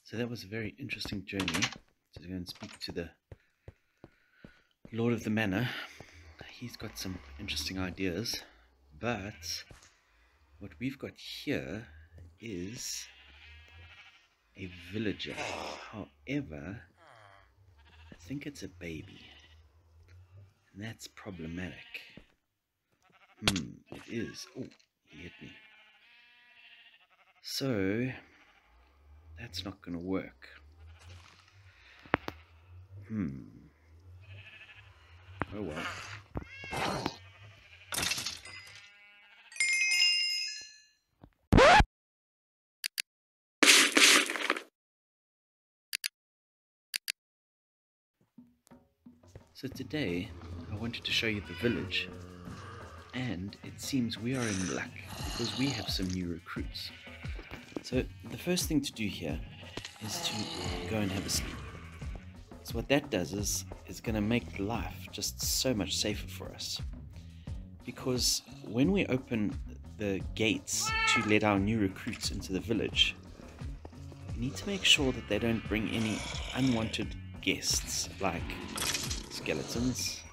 So that was a very interesting journey to go and speak to the Lord of the Manor. He's got some interesting ideas, but what we've got here is a villager. However, I think it's a baby, and that's problematic. It is. Oh, he hit me. So that's not going to work. Oh well. So today I wanted to show you the village, and it seems we are in luck because we have some new recruits. So the first thing to do here is to go and have a sleep. So what that does is going to make life just so much safer for us, because when we open the gates to let our new recruits into the village, we need to make sure that they don't bring any unwanted guests like skeletons,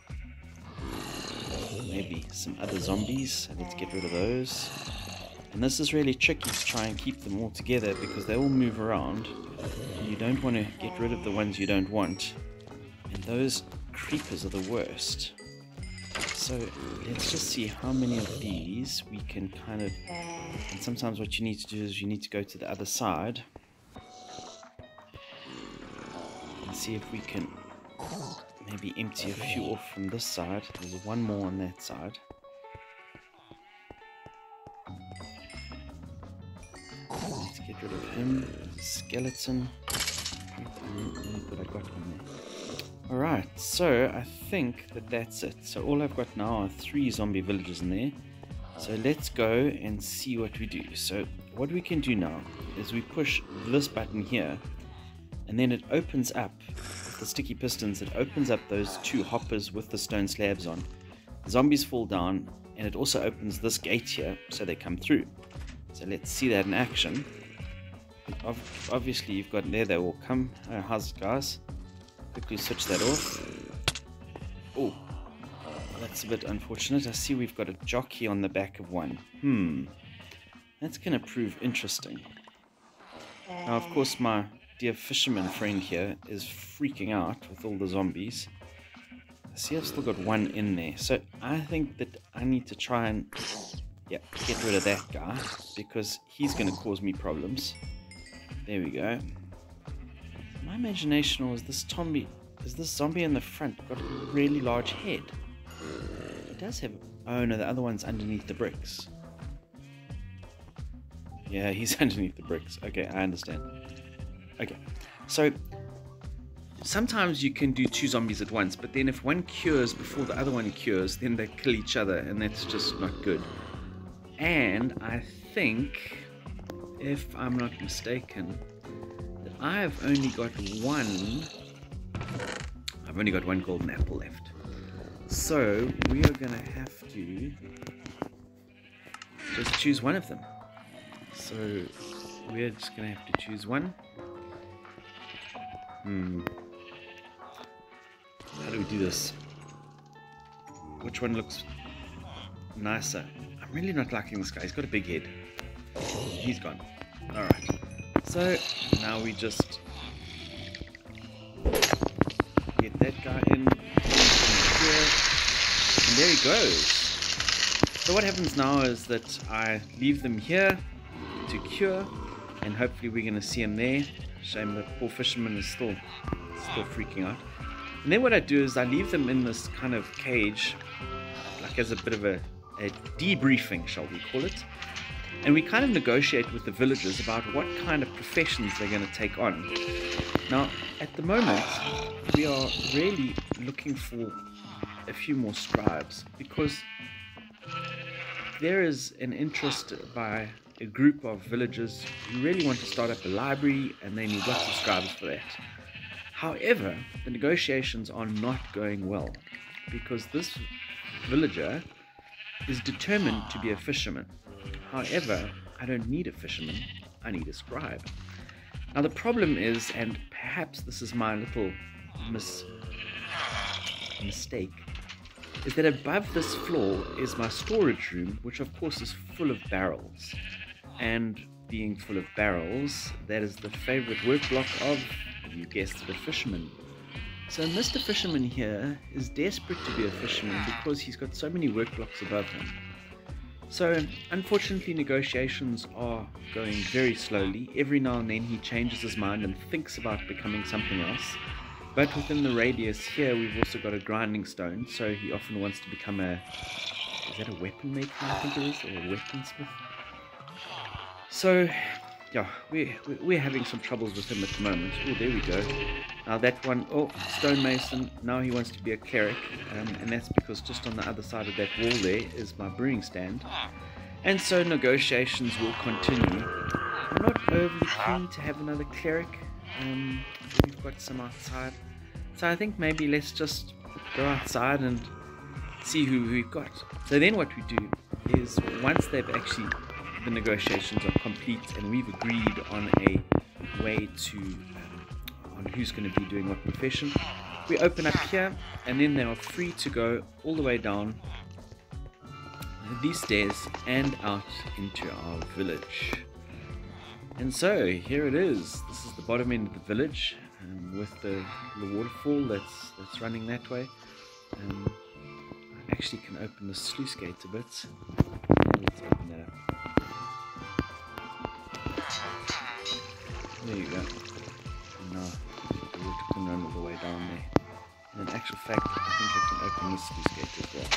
maybe some other zombies. Let's get rid of those. And this is really tricky to try and keep them all together because they all move around. You don't want to get rid of the ones you don't want, and those creepers are the worst. So let's just see how many of these we can kind of, and sometimes what you need to do is you need to go to the other side and see if we can maybe empty a few off from this side. There's one more on that side. Let's get rid of him. Skeleton. What I got on there. Alright, so I think that's it. So all I've got now are 3 zombie villagers in there. So let's go and see what we do. So what we can do now is we push this button here, and then it opens up the sticky pistons. It opens up those 2 hoppers with the stone slabs on. The zombies fall down, and it also opens this gate here so they come through. So let's see that in action. Obviously you've got there, they will come. How's it, guys? Quickly switch that off. Oh, that's a bit unfortunate. I see we've got a jockey on the back of one. That's going to prove interesting. Now, of course, my dear fisherman friend here is freaking out with all the zombies. I see I've still got one in there. So I think that I need to try and get rid of that guy, because he's going to cause me problems. There we go. My imagination was this zombie in the front got a really large head. It does have... Oh no, the other one's underneath the bricks. Yeah, he's underneath the bricks. Okay, I understand. Okay, so sometimes you can do 2 zombies at once, but then if one cures before the other one cures, then they kill each other, and that's just not good. And I think, if I'm not mistaken, that I've only got one golden apple left. So we are going to have to just choose one of them. So we're just going to have to choose one. How do we do this? Which one looks nicer? I'm really not liking this guy. He's got a big head. He's gone. Alright. So now we just get that guy in. And there he goes. So what happens now is that I leave them here to cure, and hopefully we're going to see him there. Shame that poor fisherman is still freaking out. And then what I do is I leave them in this kind of cage, like as a bit of a debriefing, shall we call it. And we kind of negotiate with the villagers about what kind of professions they're going to take on. Now, at the moment, we are really looking for a few more scribes, because there is an interest by a group of villagers who really want to start up a library, and they need lots of scribes for that. However, the negotiations are not going well, because this villager is determined to be a fisherman. However, I don't need a fisherman, I need a scribe. Now the problem is, and perhaps this is my little mistake, is that above this floor is my storage room, which of course is full of barrels. And being full of barrels, that is the favorite work block of, you guessed it, a fisherman. So Mr. Fisherman here is desperate to be a fisherman because he's got so many work blocks above him. So unfortunately negotiations are going very slowly. Every now and then he changes his mind and thinks about becoming something else. But within the radius here we've also got a grinding stone, so he often wants to become is that a weapon maker I think it is, or a weaponsmith? So yeah, we're having some troubles with him at the moment. Oh, there we go. Now that one, oh, stonemason, now he wants to be a cleric, and that's because just on the other side of that wall there is my brewing stand. And so negotiations will continue. I'm not overly keen to have another cleric. We've got some outside. So I think maybe let's just go outside and see who we've got. So then what we do is, once they've actually, the negotiations are complete and we've agreed on a way to on who's going to be doing what profession, we open up here, and then they are free to go all the way down these stairs and out into our village. And so here it is. This is the bottom end of the village, with the waterfall that's running that way. I actually can open the sluice gate a bit. Let's open that up. There you go. And now the water can run all the way down there. And in actual fact, I think I can open this sluice gate as well.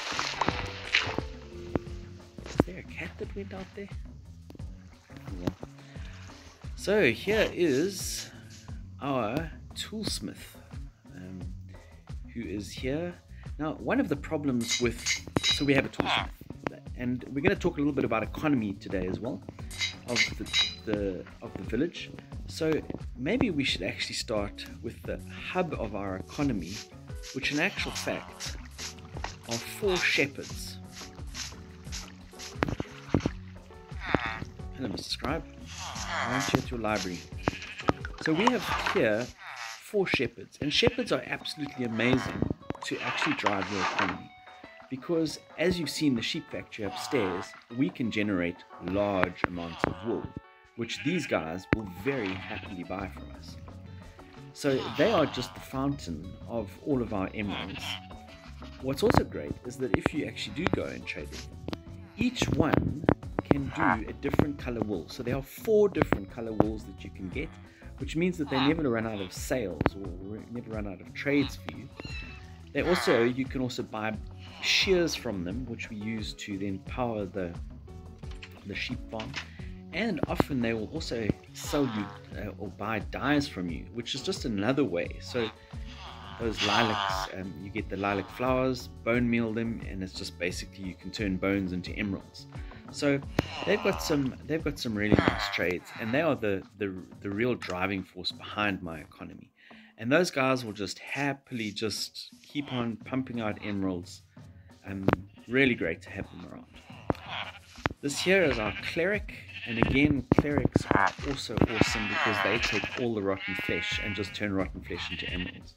Is there a cat that went out there? Oh, well. So here is our toolsmith, who is here. Now, one of the problems with, so we have a toolsmith, and we're going to talk a little bit about economy today as well, of the village. So maybe we should actually start with the hub of our economy, which in actual fact are 4 shepherds. Hello, Mr. Scribe. Aren't you at your library? So we have here 4 shepherds, and shepherds are absolutely amazing to actually drive your economy, because as you've seen the sheep factory upstairs, we can generate large amounts of wool, which these guys will very happily buy from us. So they are just the fountain of all of our emeralds. What's also great is that if you actually do go and trade with them, each one can do a different color wool. So there are 4 different color wools that you can get, which means that they never run out of sales or never run out of trades for you. You can also buy shears from them, which we use to then power the sheep farm. And often they will also sell you or buy dyes from you, which is just another way. So those lilacs, you get the lilac flowers, bone meal them, and it's just basically you can turn bones into emeralds. So they've got some really nice trades, and they are the real driving force behind my economy. And those guys will just happily just keep on pumping out emeralds. Really great to have them around. This here is our cleric, and again, clerics are also awesome because they take all the rotten flesh and just turn rotten flesh into emeralds.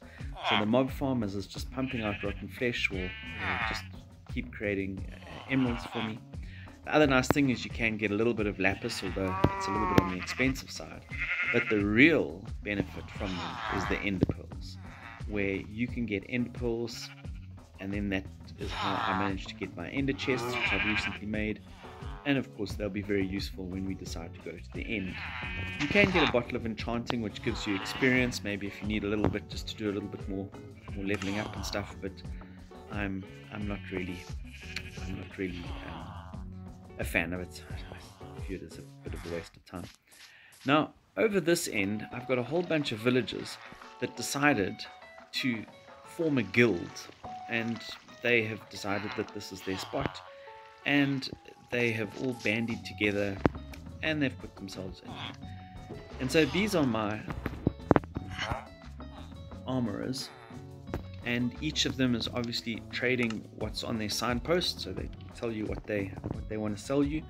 So the mob farmers is just pumping out rotten flesh will just keep creating emeralds for me. The other nice thing is you can get a little bit of lapis, although it's a little bit on the expensive side. But the real benefit from them is the ender pearls, where you can get ender pearls, and then that is how I managed to get my ender chests, which I've recently made. And of course they'll be very useful when we decide to go to the end. You can get a bottle of enchanting, which gives you experience, maybe if you need a little bit just to do a little bit more leveling up and stuff, but I'm not really a fan of it. I view it as a bit of a waste of time. Now over this end I've got a whole bunch of villagers that decided to form a guild, and they have decided that this is their spot, and they have all bandied together and they've put themselves in. And so these are my armorers, and each of them is obviously trading what's on their signpost, so they tell you what they want to sell you.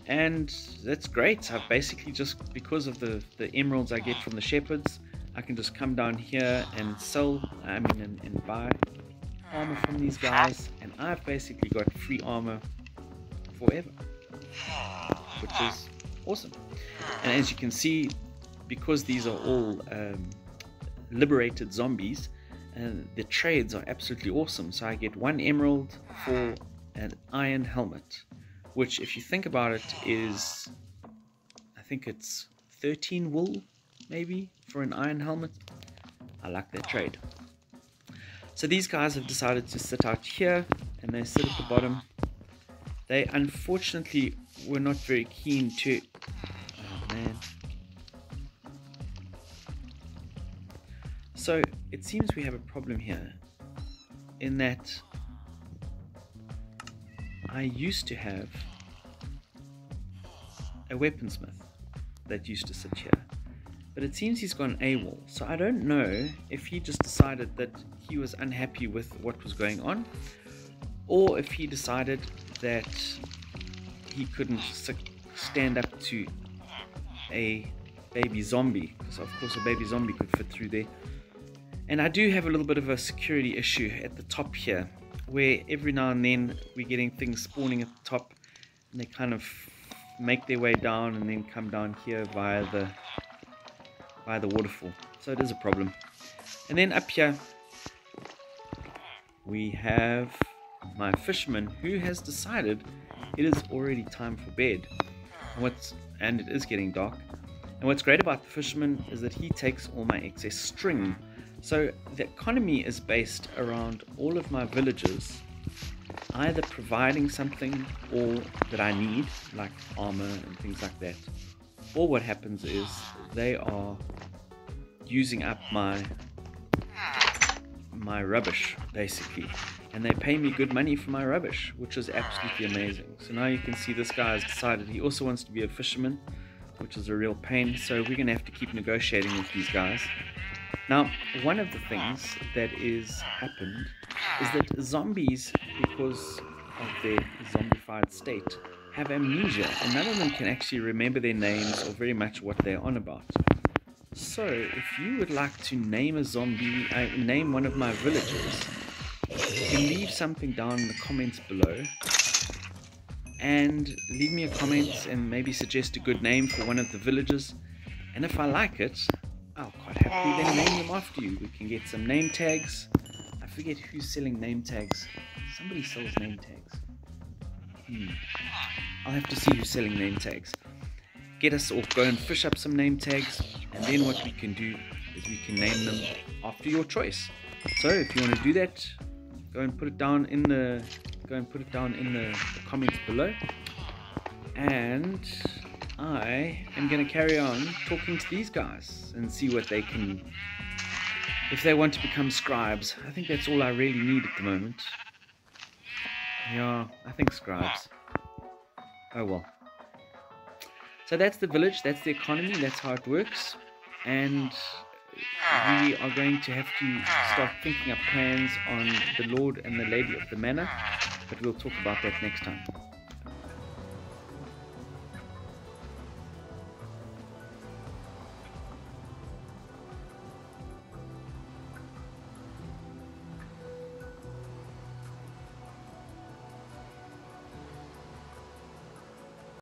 and that's great. I've basically just, because of the emeralds I get from the shepherds, I can just come down here and sell, and buy armor from these guys, and I've basically got free armor forever, which is awesome. And as you can see, because these are all liberated zombies, and the trades are absolutely awesome. So I get 1 emerald for an iron helmet, which, if you think about it, is, I think it's 13 wool maybe for an iron helmet. I like that trade. So these guys have decided to sit out here, and they sit at the bottom. They unfortunately were not very keen to, oh man. So it seems we have a problem here, in that I used to have a weaponsmith that used to sit here, but it seems he's gone AWOL. So I don't know if he just decided that he was unhappy with what was going on, or if he decided that he couldn't stand up to a baby zombie, because of course a baby zombie could fit through there. And I do have a little bit of a security issue at the top here, where every now and then we're getting things spawning at the top, and they kind of make their way down and then come down here via the waterfall. So it is a problem. And then up here we have my fisherman, who has decided it is already time for bed, and it is getting dark. And what's great about the fisherman is that he takes all my excess string. So the economy is based around all of my villagers either providing something or that I need, like armor and things like that, or what happens is they are using up my rubbish basically, and they pay me good money for my rubbish, which is absolutely amazing. So now you can see this guy has decided he also wants to be a fisherman, which is a real pain. So we're gonna have to keep negotiating with these guys. Now, one of the things that is happened is that zombies, because of their zombified state, have amnesia, and none of them can actually remember their names or very much what they're on about. So if you would like to name a zombie, name one of my villagers, you can leave something down in the comments below, and leave me a comment and maybe suggest a good name for one of the villagers, and if I like it, I'll quite happily then name them after you. We can get some name tags. I forget who's selling name tags. Somebody sells name tags. I'll have to see who's selling name tags. Get us, or go and fish up some name tags, and then what we can do is we can name them after your choice. So if you want to do that, go and put it down in the comments below, and I am going to carry on talking to these guys and see what they can, if they want to become scribes. I think that's all I really need at the moment. Yeah, I think scribes. Oh well. So that's the village, that's the economy, that's how it works. And we are going to have to start thinking up plans on the Lord and the Lady of the Manor, but we'll talk about that next time.